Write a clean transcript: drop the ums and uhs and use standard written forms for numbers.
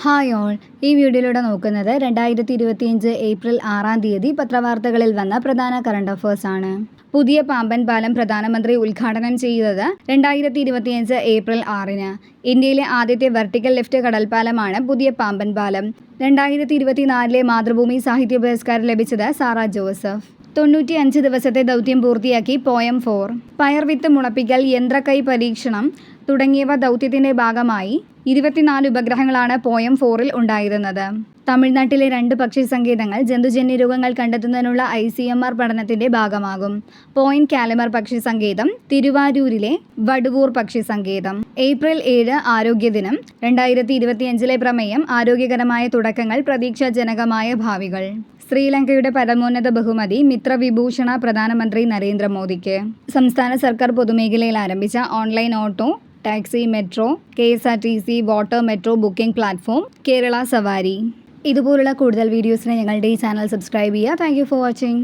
Hi all, ഈ വീഡിയോയിലൂടെ നോക്കുന്നത് 2025 ഏപ്രിൽ 6-ാം തീയതി പത്രവാർത്തകളിൽ വന്ന പ്രധാന കറണ്ട് അഫേഴ്സ് ആണ്. പുതിയ പാമ്പൻ പാലം പ്രധാനമന്ത്രി ഉദ്ഘാടനം ചെയ്തത് 2025 ഏപ്രിൽ 6-ന്. ഇന്ത്യയിലെ ആദ്യത്തെ വെർട്ടിക്കൽ ലിഫ്റ്റ് കടൽപ്പാലമാണ് പുതിയ പാമ്പൻ പാലം. 2024 മാതൃഭൂമി സാഹിത്യ പുരസ്കാരം ലഭിച്ചത് സാറ ജോസഫ്. 95 ദിവസത്തെ ദൗത്യം പൂർത്തിയാക്കി പോയം 4. പയർവിത്ത് മുളപ്പിക്കൽ, യന്ത്രക്കൈ പരീക്ഷണം തുടങ്ങിയവ ദൗത്യത്തിന്റെ ഭാഗമായി 24 ഉപഗ്രഹങ്ങളാണ് പോയം 4-ൽ ഉണ്ടായിരുന്നത്. തമിഴ്നാട്ടിലെ 2 പക്ഷി സങ്കേതങ്ങൾ ജന്തുജന്യ രോഗങ്ങൾ കണ്ടെത്തുന്നതിനുള്ള ICMR പഠനത്തിന്റെ ഭാഗമാകും. പോയിന്റ് കാലിമർ പക്ഷി സങ്കേതം, തിരുവാരൂരിലെ വടുവൂർ പക്ഷി സങ്കേതം. ഏപ്രിൽ 7 ആരോഗ്യദിനം. 2025 പ്രമേയം ആരോഗ്യകരമായ തുടക്കങ്ങൾ, പ്രതീക്ഷാജനകമായ ഭാവികൾ. ശ്രീലങ്കയുടെ പരമോന്നത ബഹുമതി മിത്രവിഭൂഷണ പ്രധാനമന്ത്രി നരേന്ദ്രമോദിക്ക്. സംസ്ഥാന സർക്കാർ പൊതുമേഖലയിൽ ആരംഭിച്ച online auto, taxi, metro, KSRTC, water metro booking platform Kerala സവാരി. ഇതുപോലുള്ള കൂടുതൽ വീഡിയോസിന് ഞങ്ങളുടെ ഈ ചാനൽ സബ്സ്ക്രൈബ് ചെയ്യുക. Thank you for watching.